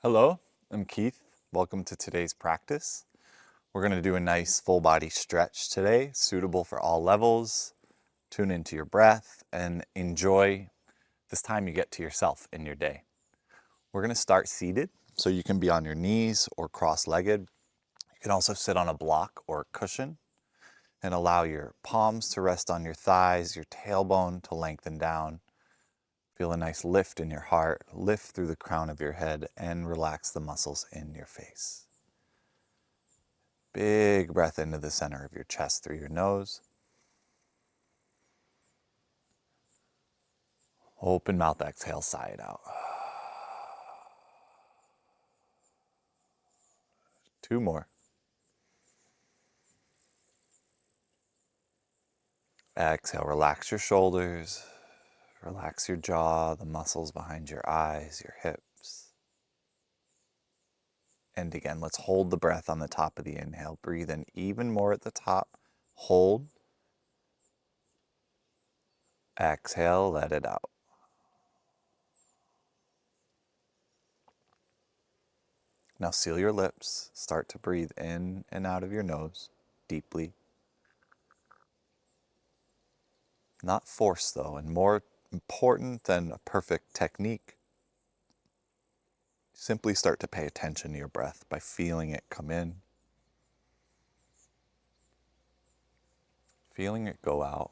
Hello, I'm Keith. Welcome to today's practice. We're going to do a nice full body stretch today, suitable for all levels. Tune into your breath and enjoy this time you get to yourself in your day. We're going to start seated, so you can be on your knees or cross-legged. You can also sit on a block or a cushion and allow your palms to rest on your thighs, your tailbone to lengthen down. Feel a nice lift in your heart, lift through the crown of your head, and relax the muscles in your face. Big breath into the center of your chest through your nose. Open mouth, exhale, sigh it out. Two more. Exhale, relax your shoulders, relax your jaw, the muscles behind your eyes, your hips. And again, let's hold the breath on the top of the inhale. Breathe in even more at the top. Hold. Exhale, let it out. Now seal your lips. Start to breathe in and out of your nose deeply. Not force though, and more important than a perfect technique, simply start to pay attention to your breath by feeling it come in, feeling it go out.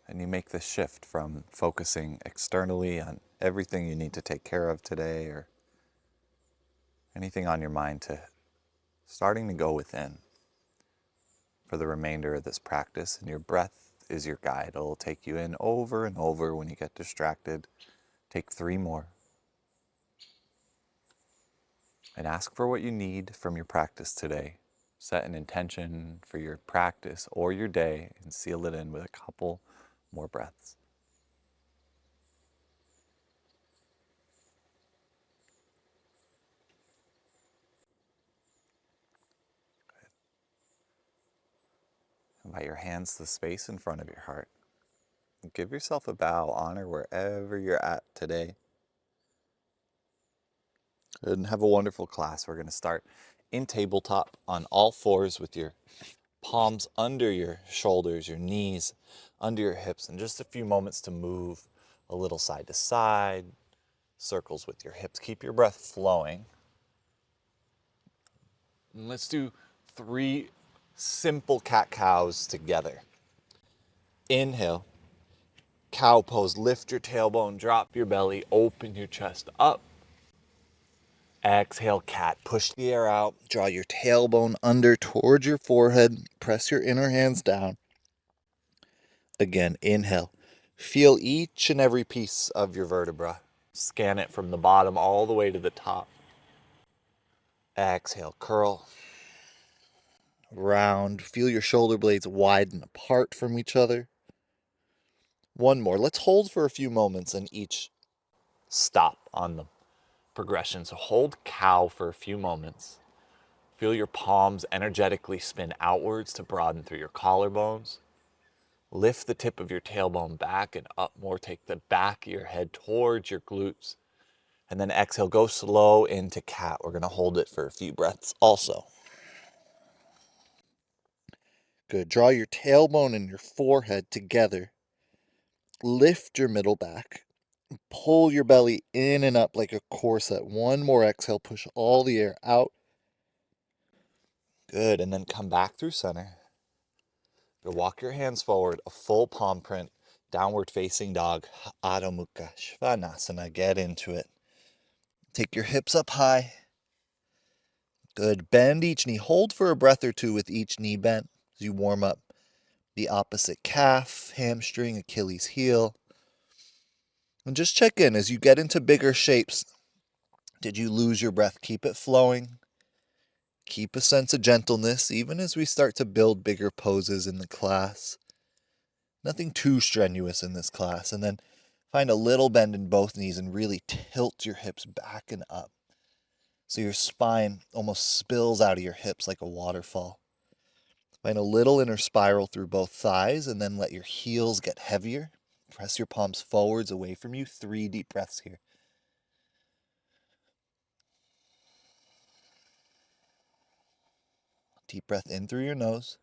And you make this shift from focusing externally on everything you need to take care of today or anything on your mind to starting to go within for the remainder of this practice. And your breath is your guide. It'll take you in over and over when you get distracted. Take 3 more. And ask for what you need from your practice today. Set an intention for your practice or your day and seal it in with a couple more breaths. Invite your hands to the space in front of your heart. Give yourself a bow, honor wherever you're at today. And have a wonderful class. We're going to start in tabletop on all fours with your palms under your shoulders, your knees under your hips, and just a few moments to move a little side to side, circles with your hips. Keep your breath flowing. And let's do 3 simple cat-cows together. Inhale, cow pose. Lift your tailbone, drop your belly, open your chest up. Exhale, cat. Push the air out. Draw your tailbone under towards your forehead. Press your inner hands down. Again, inhale. Feel each and every piece of your vertebra. Scan it from the bottom all the way to the top. Exhale, curl. Round. Feel your shoulder blades widen apart from each other. One more. Let's hold for a few moments and each stop on the progression. So hold cow for a few moments. Feel your palms energetically spin outwards to broaden through your collarbones. Lift the tip of your tailbone back and up more. Take the back of your head towards your glutes. And then exhale, go slow into cat. We're going to hold it for a few breaths also. Good. Draw your tailbone and your forehead together. Lift your middle back. Pull your belly in and up like a corset. One more exhale. Push all the air out. Good. And then come back through center. You'll walk your hands forward, a full palm print, downward facing dog, Adho Mukha Svanasana. Get into it. Take your hips up high. Good. Bend each knee. Hold for a breath or two with each knee bent as you warm up the opposite calf, hamstring, Achilles heel. And just check in as you get into bigger shapes. Did you lose your breath? Keep it flowing. Keep a sense of gentleness even as we start to build bigger poses in the class. Nothing too strenuous in this class. And then find a little bend in both knees and really tilt your hips back and up. So your spine almost spills out of your hips like a waterfall. Find a little inner spiral through both thighs and then let your heels get heavier. Press your palms forwards away from you. 3 deep breaths here. Deep breath in through your nose.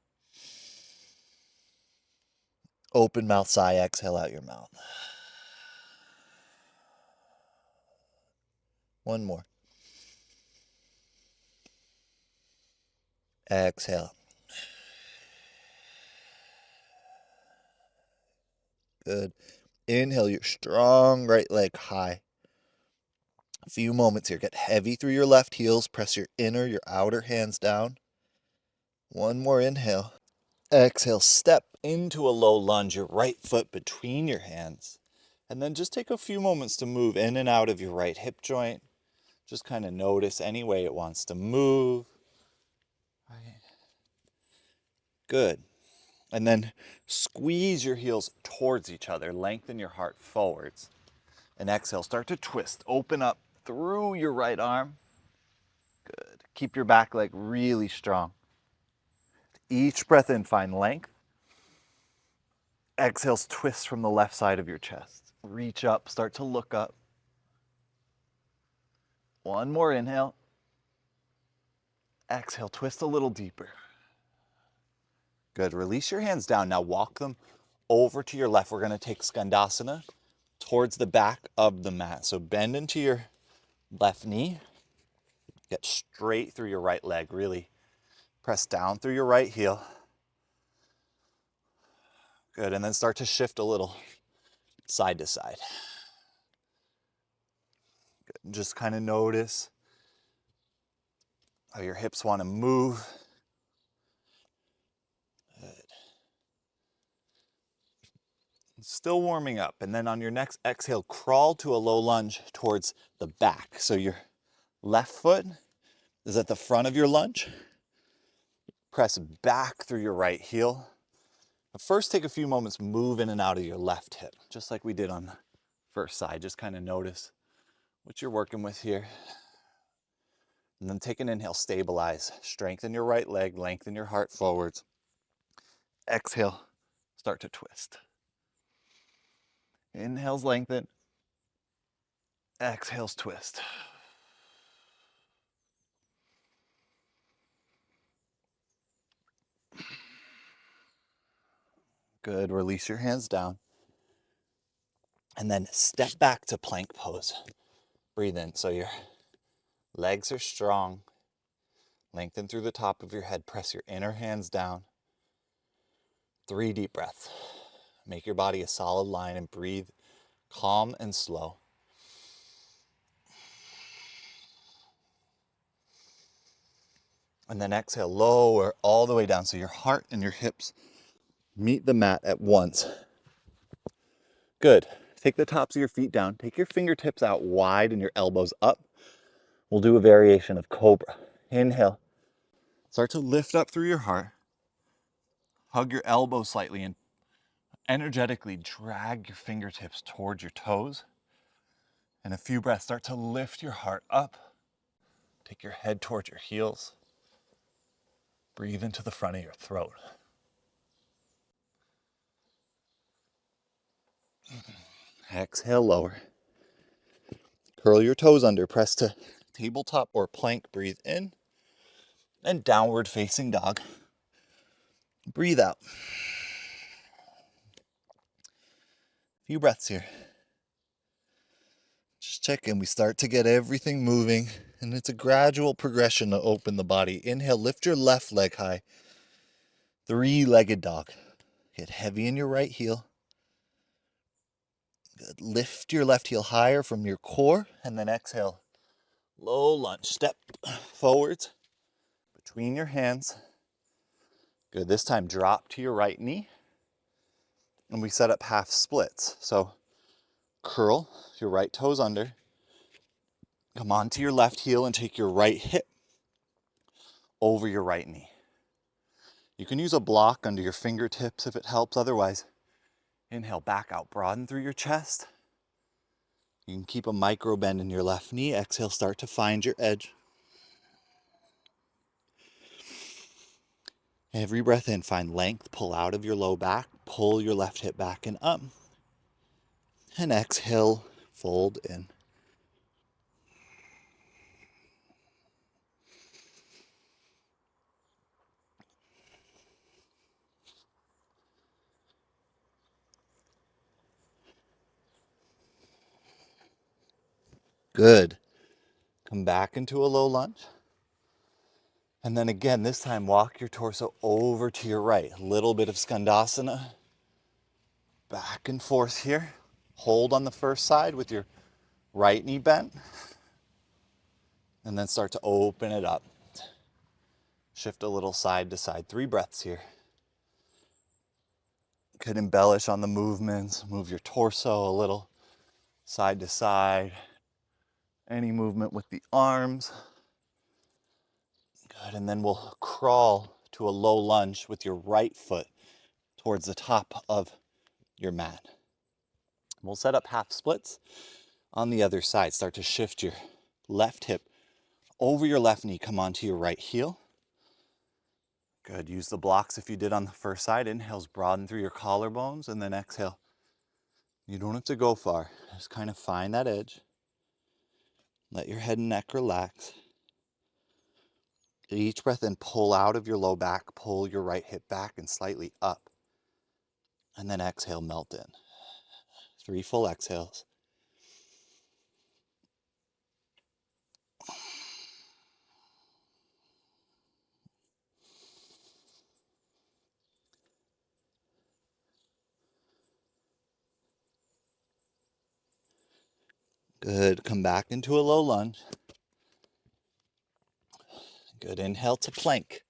Open mouth sigh, exhale out your mouth. One more. Exhale. Good. Inhale your strong right leg high. A few moments here. Get heavy through your left heels. Press your inner, your outer hands down. One more inhale. Exhale, step into a low lunge, your right foot between your hands. And then just take a few moments to move in and out of your right hip joint. Just kind of notice any way it wants to move. Right. Good. And then squeeze your heels towards each other. Lengthen your heart forwards. And exhale, start to twist. Open up through your right arm. Good. Keep your back leg really strong. Each breath in, find length. Exhales, twist from the left side of your chest. Reach up, start to look up. One more inhale. Exhale, twist a little deeper. Good. Release your hands down. Now walk them over to your left. We're going to take Skandasana towards the back of the mat. So bend into your left knee. Get straight through your right leg. Really press down through your right heel. Good. And then start to shift a little side to side. Good. Just kind of notice how your hips want to move. Good. Still warming up. And then on your next exhale, crawl to a low lunge towards the back. So your left foot is at the front of your lunge. Press back through your right heel. But first, take a few moments, move in and out of your left hip, just like we did on the first side. Just kind of notice what you're working with here. And then take an inhale, stabilize. Strengthen your right leg, lengthen your heart forwards. Exhale, start to twist. Inhales, lengthen. Exhales, twist. Good. Release your hands down. And then step back to plank pose. Breathe in so your legs are strong. Lengthen through the top of your head. Press your inner hands down. 3 deep breaths. Make your body a solid line and breathe calm and slow. And then exhale, lower all the way down so your heart and your hips meet the mat at once. Good. Take the tops of your feet down. Take your fingertips out wide and your elbows up. We'll do a variation of cobra. Inhale. Start to lift up through your heart. Hug your elbows slightly and energetically drag your fingertips towards your toes. And a few breaths, start to lift your heart up. Take your head towards your heels. Breathe into the front of your throat. Exhale, lower. Curl your toes under, press to tabletop or plank, breathe in. And downward facing dog. Breathe out. A few breaths here. Just check in. We start to get everything moving, and it's a gradual progression to open the body. Inhale, lift your left leg high. 3-legged dog. Get heavy in your right heel. Good. Lift your left heel higher from your core, and then exhale. Low lunge. Step forwards between your hands. Good. This time, drop to your right knee. And we set up half splits. So curl your right toes under. Come onto your left heel and take your right hip over your right knee. You can use a block under your fingertips if it helps. Otherwise, inhale, back out, broaden through your chest. You can keep a micro bend in your left knee. Exhale, start to find your edge. Every breath in, find length, pull out of your low back, pull your left hip back and up. And exhale, fold in. Good. Come back into a low lunge. And then again, this time walk your torso over to your right. A little bit of Skandasana. Back and forth here. Hold on the first side with your right knee bent. And then start to open it up. Shift a little side to side. 3 breaths here. Could embellish on the movements. Move your torso a little side to side. Any movement with the arms. Good, and then we'll crawl to a low lunge with your right foot towards the top of your mat. We'll set up half splits on the other side. Start to shift your left hip over your left knee. Come onto your right heel. Good, use the blocks if you did on the first side. Inhales, broaden through your collarbones, and then exhale. You don't have to go far. Just kind of find that edge. Let your head and neck relax. Each breath in, pull out of your low back, pull your right hip back and slightly up. And then exhale, melt in. 3 full exhales. Good, come back into a low lunge. Good, inhale to plank.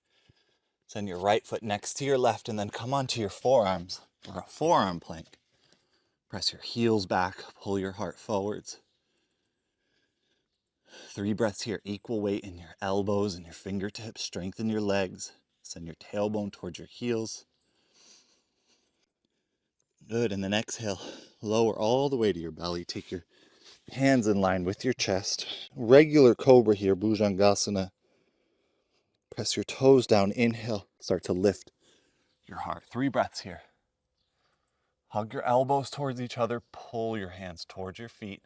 Send your right foot next to your left and then come onto your forearms or a forearm plank. Press your heels back, pull your heart forwards. 3 breaths here, equal weight in your elbows and your fingertips. Strengthen your legs. Send your tailbone towards your heels. Good, and then exhale. Lower all the way to your belly. Take your hands in line with your chest. Regular cobra here, Bhujangasana. Press your toes down. Inhale. Start to lift your heart. 3 breaths here. Hug your elbows towards each other. Pull your hands towards your feet.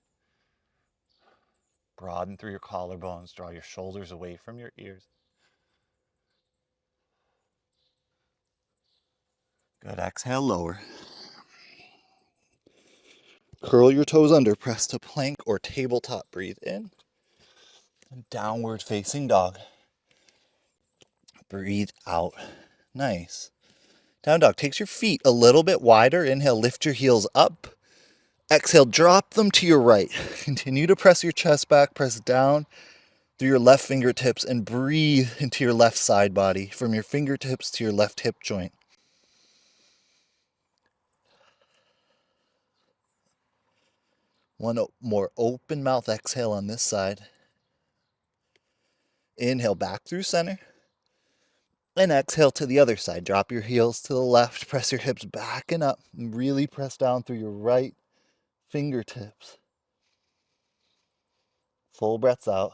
Broaden through your collarbones. Draw your shoulders away from your ears. Good. Exhale, lower. Curl your toes under. Press to plank or tabletop. Breathe in. Downward facing dog. Breathe out. Nice. Down dog. Takes your feet a little bit wider. Inhale, lift your heels up. Exhale, drop them to your right. Continue to press your chest back. Press down through your left fingertips and breathe into your left side body from your fingertips to your left hip joint. One more open mouth exhale on this side. Inhale back through center. And exhale to the other side. Drop your heels to the left. Press your hips back and up. And really press down through your right fingertips. Full breaths out.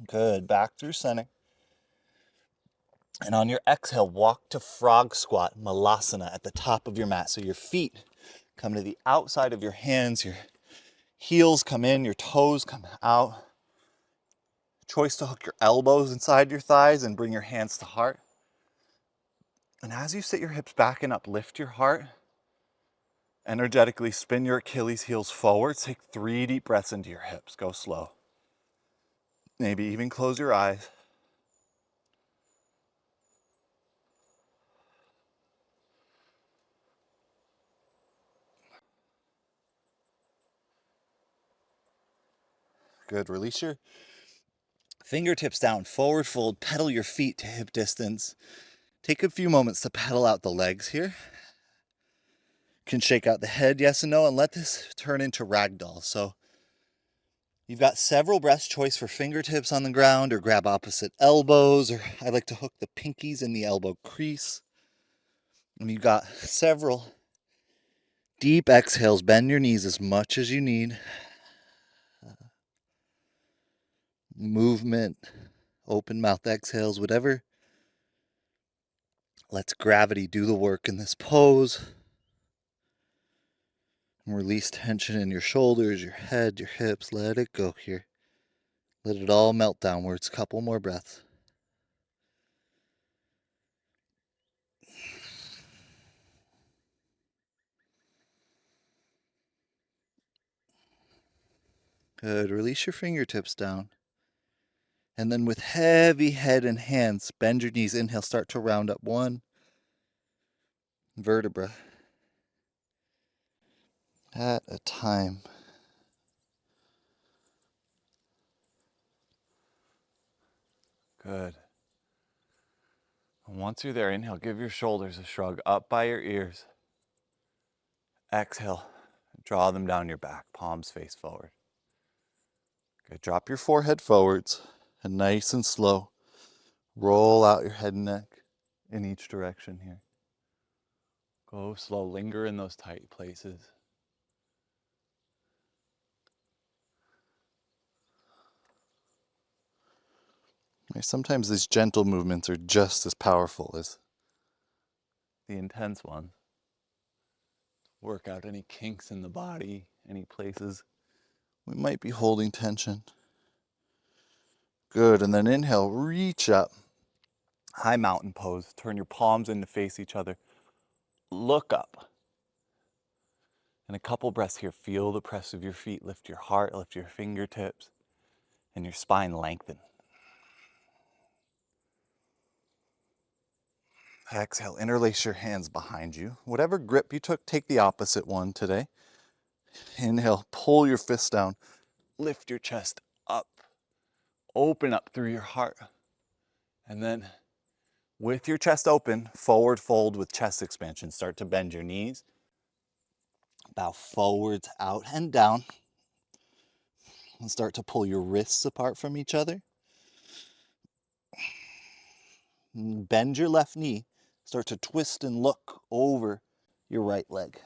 Good. Back through center. And on your exhale, walk to frog squat, malasana, at the top of your mat. So your feet come to the outside of your hands, your heels come in, your toes come out. Choice to hook your elbows inside your thighs and bring your hands to heart. And as you sit your hips back and up, lift your heart. Energetically spin your Achilles heels forward. Take 3 deep breaths into your hips. Go slow. Maybe even close your eyes. Good. Release your fingertips down, forward fold, pedal your feet to hip distance. Take a few moments to pedal out the legs here. Can shake out the head, yes and no, and let this turn into ragdoll. So you've got several breaths, choice for fingertips on the ground or grab opposite elbows, or I like to hook the pinkies in the elbow crease. And you've got several deep exhales. Bend your knees as much as you need. Movement, open mouth exhales, whatever. Let's gravity do the work in this pose. And release tension in your shoulders, your head, your hips. Let it go here. Let it all melt downwards. Couple more breaths. Good. Release your fingertips down. And then with heavy head and hands, bend your knees. Inhale, start to round up one vertebra at a time. Good. And once you're there, inhale, give your shoulders a shrug up by your ears. Exhale, draw them down your back, palms face forward. Good. Drop your forehead forwards and nice and slow. Roll out your head and neck in each direction here. Go slow, linger in those tight places. Sometimes these gentle movements are just as powerful as the intense ones. Work out any kinks in the body, any places we might be holding tension. Good, and then inhale, reach up. High mountain pose. Turn your palms in to face each other. Look up. And a couple breaths here. Feel the press of your feet. Lift your heart, lift your fingertips, and your spine lengthen. Exhale, interlace your hands behind you. Whatever grip you took, take the opposite one today. Inhale, pull your fists down. Lift your chest up. Open up through your heart. And then with your chest open, forward fold with chest expansion. Start to bend your knees. Bow forwards, out and down. And start to pull your wrists apart from each other. Bend your left knee. Start to twist and look over your right leg.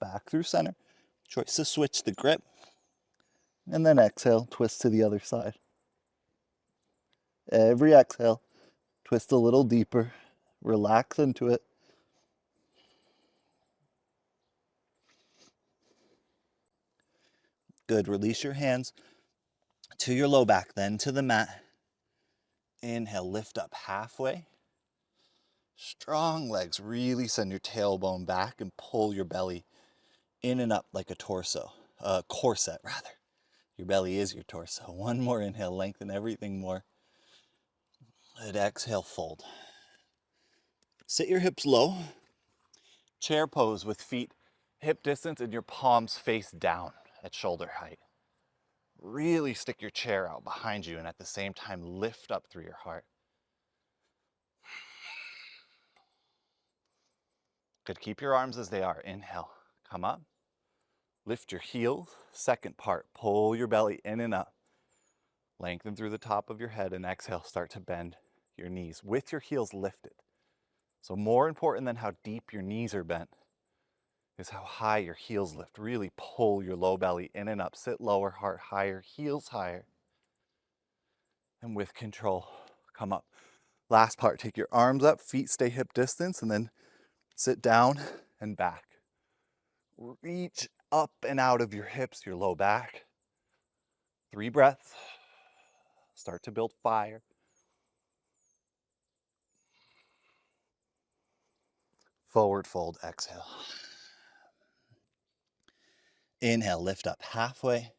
Back through center. Choice to switch the grip. And then exhale, twist to the other side. Every exhale, twist a little deeper. Relax into it. Good. Release your hands to your low back, then to the mat. Inhale, lift up halfway. Strong legs. Really send your tailbone back and pull your belly in and up like a torso. Corset, rather. Your belly is your torso. One more inhale, lengthen everything more. Good. Exhale, fold. Sit your hips low. Chair pose with feet hip distance and your palms face down at shoulder height. Really stick your chair out behind you and at the same time lift up through your heart. Good. Keep your arms as they are. Inhale, come up. Lift your heels. Second part, pull your belly in and up. Lengthen through the top of your head and exhale, start to bend your knees with your heels lifted. So more important than how deep your knees are bent is how high your heels lift. Really pull your low belly in and up. Sit lower, heart higher, heels higher. And with control, come up. Last part, take your arms up, feet stay hip distance, and then sit down and back. Reach up and out of your hips, your low back. 3 breaths. Start to build fire. Forward fold, exhale. Inhale, lift up halfway.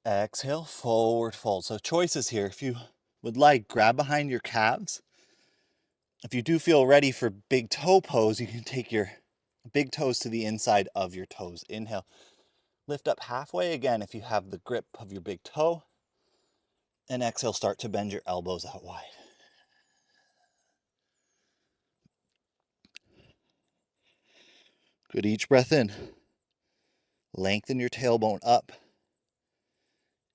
Exhale, forward fold. So choices here. If you would like, grab behind your calves. If you do feel ready for big toe pose, you can take your big toes to the inside of your toes. Inhale, lift up halfway again if you have the grip of your big toe. And exhale, start to bend your elbows out wide. Good. Each breath in. Lengthen your tailbone up.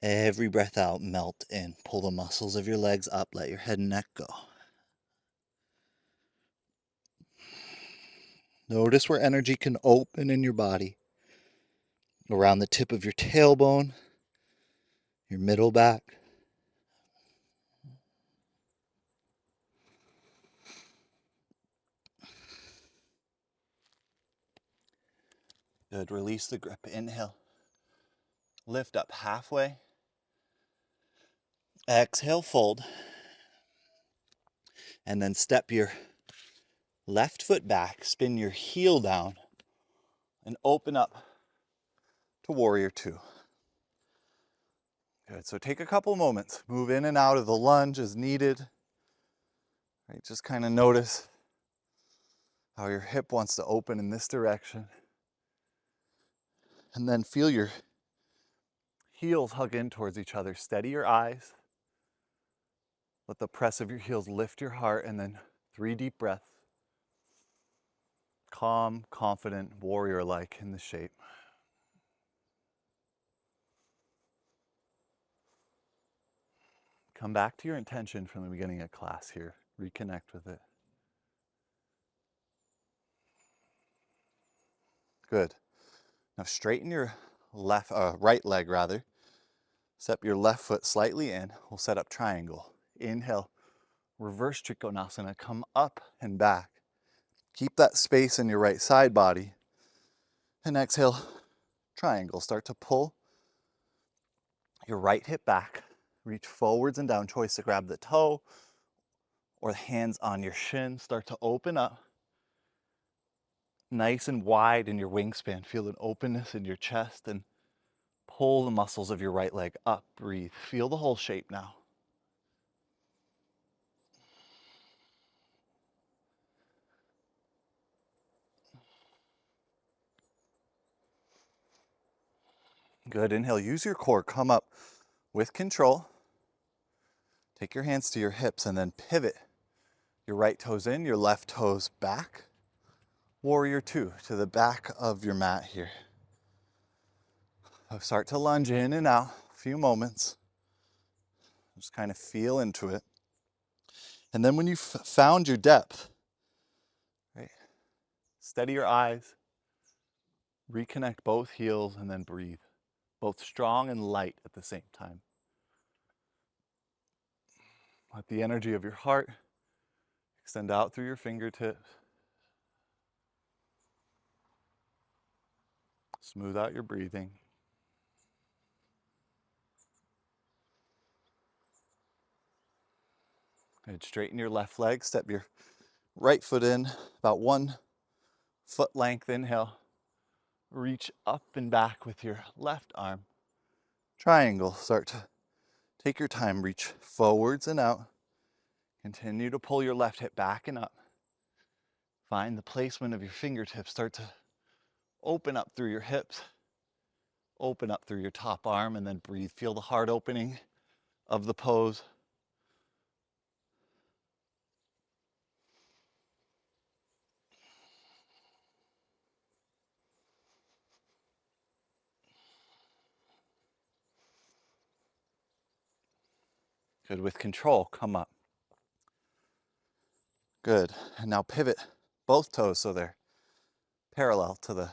Every breath out, melt in. Pull the muscles of your legs up. Let your head and neck go. Notice where energy can open in your body. Around the tip of your tailbone, your middle back. Good. Release the grip. Inhale. Lift up halfway. Exhale, fold. And then step your left foot back, spin your heel down, and open up to warrior two. Good, so take a couple moments, move in and out of the lunge as needed. Right, just kind of notice how your hip wants to open in this direction. And then feel your heels hug in towards each other. Steady your eyes. Let the press of your heels lift your heart, and then 3 deep breaths. Calm, confident, warrior-like in the shape. Come back to your intention from the beginning of class here. Reconnect with it. Good. Now straighten your right leg rather. Step your left foot slightly in. We'll set up triangle. Inhale, reverse Trikonasana. Come up and back. Keep that space in your right side body. And exhale, triangle. Start to pull your right hip back. Reach forwards and down. Choice to grab the toe or the hands on your shin. Start to open up. Nice and wide in your wingspan. Feel an openness in your chest and pull the muscles of your right leg up. Breathe. Feel the whole shape now. Good. Inhale. Use your core. Come up with control. Take your hands to your hips and then pivot. Your right toes in, your left toes back. Warrior two to the back of your mat here. So start to lunge in and out. A few moments. Just kind of feel into it. And then when you've found your depth, right, steady your eyes, reconnect both heels, and then breathe. Both strong and light at the same time. Let the energy of your heart extend out through your fingertips. Smooth out your breathing. Good. Straighten your left leg. Step your right foot in about 1 foot length. Inhale. Reach up and back with your left arm. Triangle. Start to take your time. Reach forwards and out. Continue to pull your left hip back and up. Find the placement of your fingertips. Start to open up through your hips. Open up through your top arm and then breathe. Feel the heart opening of the pose. Good. With control, come up. Good. And now pivot both toes so they're parallel to the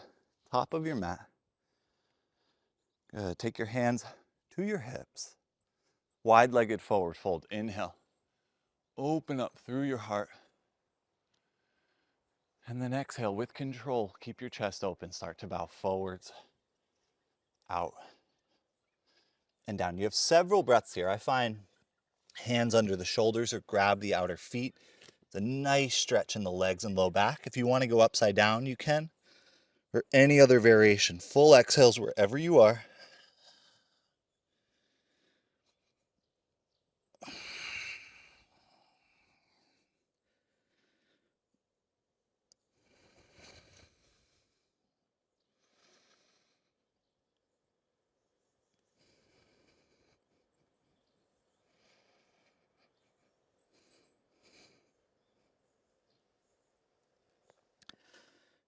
top of your mat. Good. Take your hands to your hips. Wide-legged forward fold. Inhale. Open up through your heart. And then exhale with control. Keep your chest open. Start to bow forwards, out, and down. You have several breaths here. I find hands under the shoulders or grab the outer feet. It's a nice stretch in the legs and low back. If you want to go upside down, you can. Or any other variation. Full exhales wherever you are.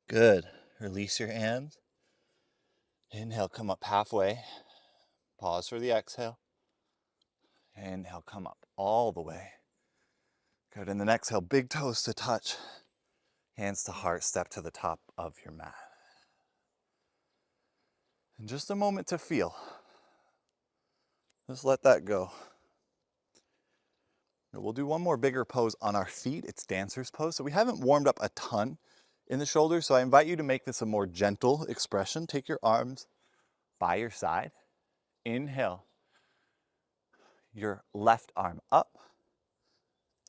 Good. Release your hands. Inhale, come up halfway. Pause for the exhale. Inhale, come up all the way. Good. And then exhale, big toes to touch. Hands to heart, step to the top of your mat. And just a moment to feel. Just let that go. We'll do one more bigger pose on our feet. It's dancer's pose. So we haven't warmed up a ton in the shoulders. So I invite you to make this a more gentle expression. Take your arms by your side. Inhale. Your left arm up.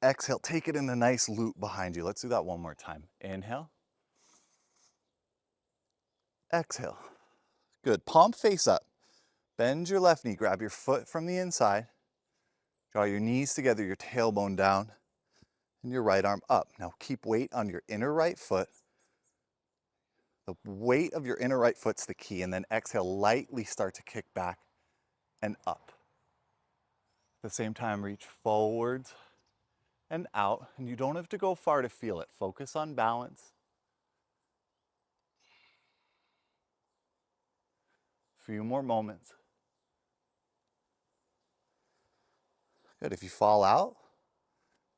Exhale, take it in a nice loop behind you. Let's do that one more time. Inhale. Exhale. Good. Palm face up. Bend your left knee. Grab your foot from the inside. Draw your knees together, your tailbone down, and your right arm up. Now keep weight on your inner right foot. The weight of your inner right foot's the key, and then exhale, lightly start to kick back and up. At the same time, reach forwards and out, and you don't have to go far to feel it. Focus on balance. A few more moments. Good. If you fall out,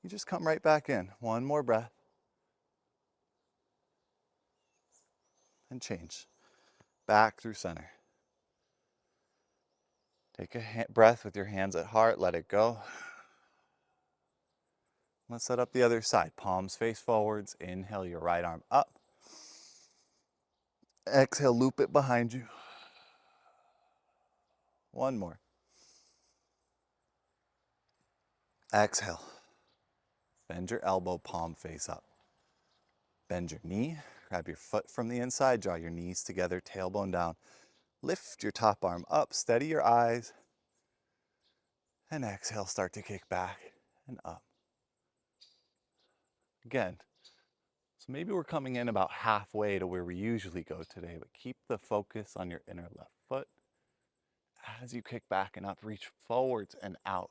you just come right back in. One more breath. And change. Back through center. Take a breath with your hands at heart. Let it go. Let's set up the other side. Palms face forwards. Inhale your right arm up. Exhale, loop it behind you. One more. Exhale. Bend your elbow, palm face up. Bend your knee. Grab your foot from the inside. Draw your knees together, tailbone down. Lift your top arm up. Steady your eyes. And exhale, start to kick back and up. Again, so maybe we're coming in about halfway to where we usually go today, but keep the focus on your inner left foot. As you kick back and up, reach forwards and out.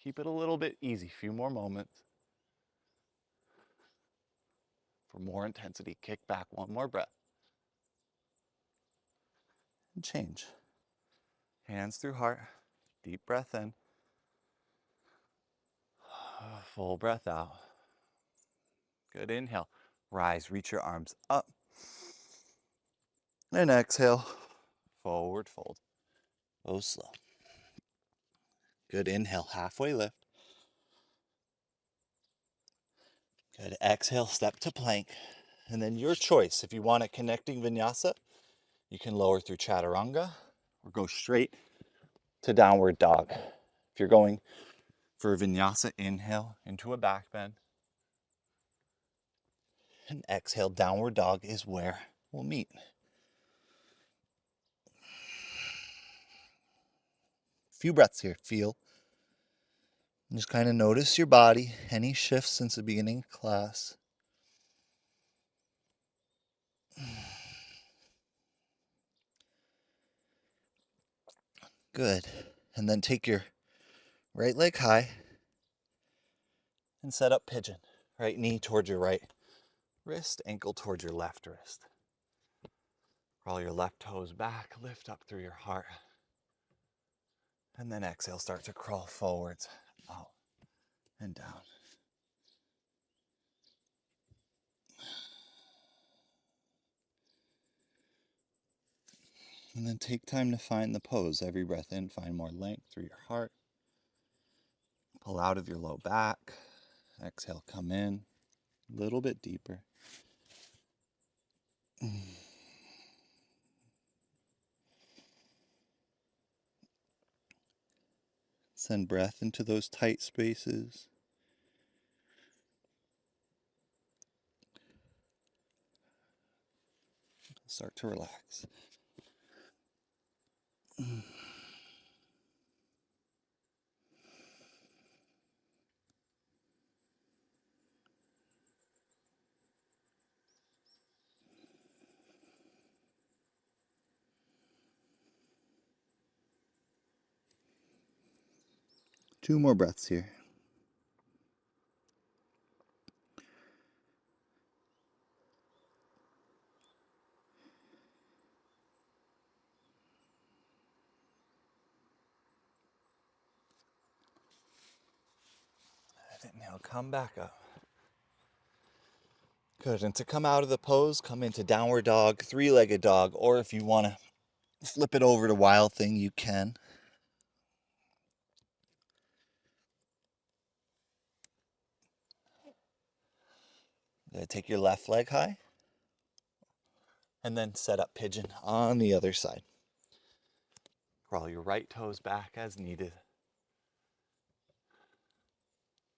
Keep it a little bit easy, few more moments. For more intensity, kick back, one more breath. And change. Hands through heart, deep breath in. Full breath out. Good, inhale. Rise, reach your arms up. And exhale, forward fold. Oh, slow. Good, inhale, halfway lift. Good, exhale, step to plank. And then your choice, if you want a connecting vinyasa, you can lower through chaturanga or go straight to downward dog. If you're going for a vinyasa, inhale into a back bend. And exhale, downward dog is where we'll meet. Few breaths here, feel. Just kind of notice your body, any shifts since the beginning of class. Good. And then take your right leg high and set up pigeon. Right knee towards your right wrist, ankle towards your left wrist. Crawl your left toes back, lift up through your heart. And then exhale, start to crawl forwards, out, and down. And then take time to find the pose. Every breath in, find more length through your heart. Pull out of your low back. Exhale, come in a little bit deeper. Send breath into those tight spaces. Start to relax. Two more breaths here. Now come back up. Good, and to come out of the pose, come into downward dog, three-legged dog, or if you want to flip it over to wild thing, you can. Take your left leg high, and then set up pigeon on the other side. Crawl your right toes back as needed.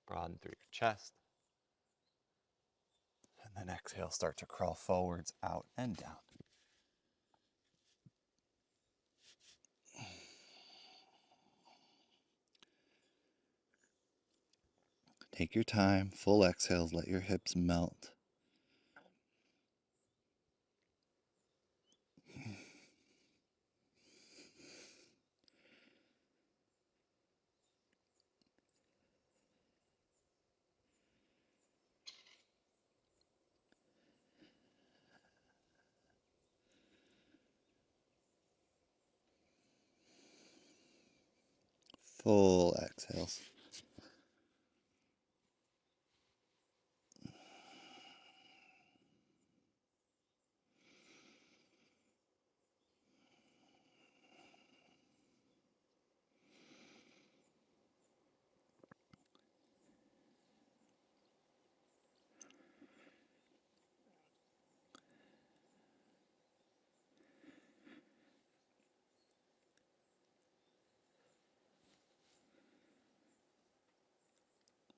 Broaden through your chest. And then exhale, start to crawl forwards, out, and down. Take your time, full exhales, let your hips melt. Full exhales.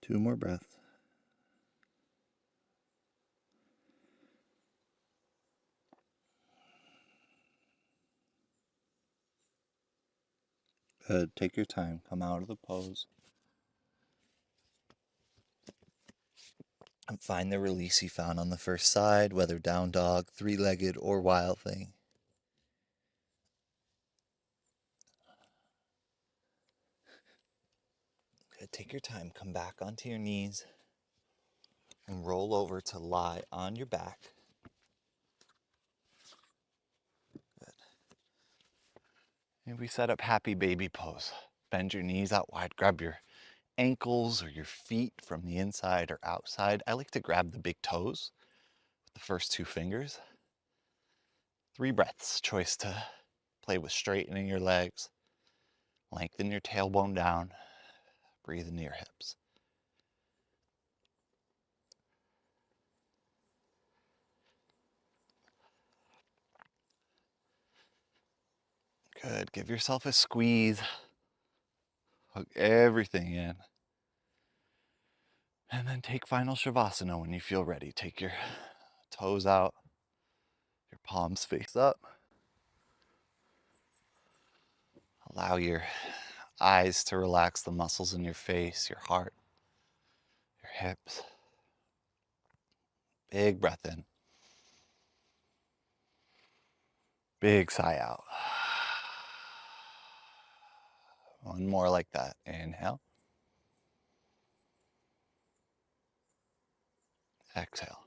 Two more breaths. Good. Take your time. Come out of the pose. And find the release you found on the first side, whether down dog, three-legged, or wild thing. Good. Take your time. Come back onto your knees and roll over to lie on your back. Good. And we set up happy baby pose. Bend your knees out wide. Grab your ankles or your feet from the inside or outside. I like to grab the big toes with the first two fingers. 3 breaths. Choice to play with straightening your legs. Lengthen your tailbone down. Breathe into your hips. Good. Give yourself a squeeze. Hug everything in. And then take final Shavasana when you feel ready. Take your toes out, your palms face up. Allow your eyes to relax the muscles in your face, your heart, your hips. Big breath in. Big sigh out. One more like that. Inhale. Exhale.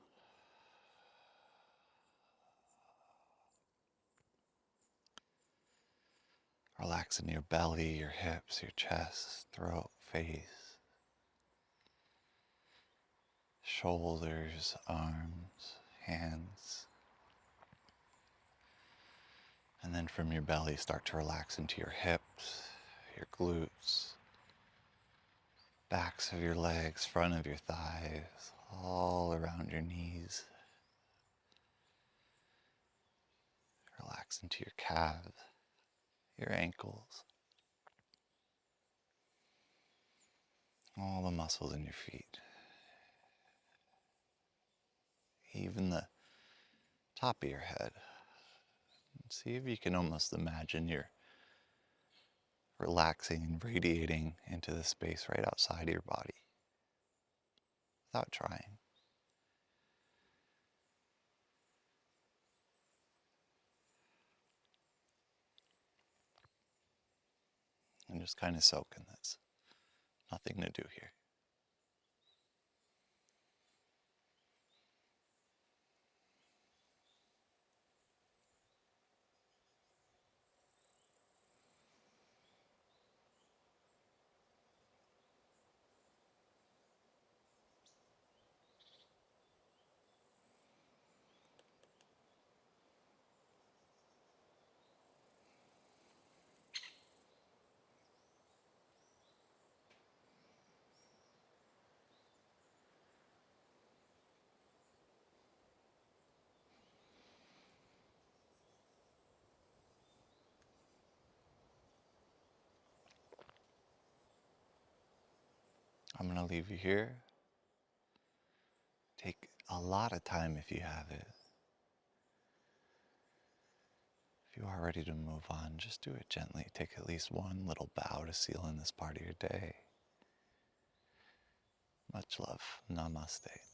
Relax in your belly, your hips, your chest, throat, face, shoulders, arms, hands. And then from your belly, start to relax into your hips, your glutes, backs of your legs, front of your thighs, all around your knees. Relax into your calves, your ankles, all the muscles in your feet, even the top of your head. See if you can almost imagine you're relaxing and radiating into the space right outside of your body without trying. And just kind of soak in this. Nothing to do here. I'm going to leave you here. Take a lot of time if you have it. If you are ready to move on, just do it gently. Take at least one little bow to seal in this part of your day. Much love. Namaste.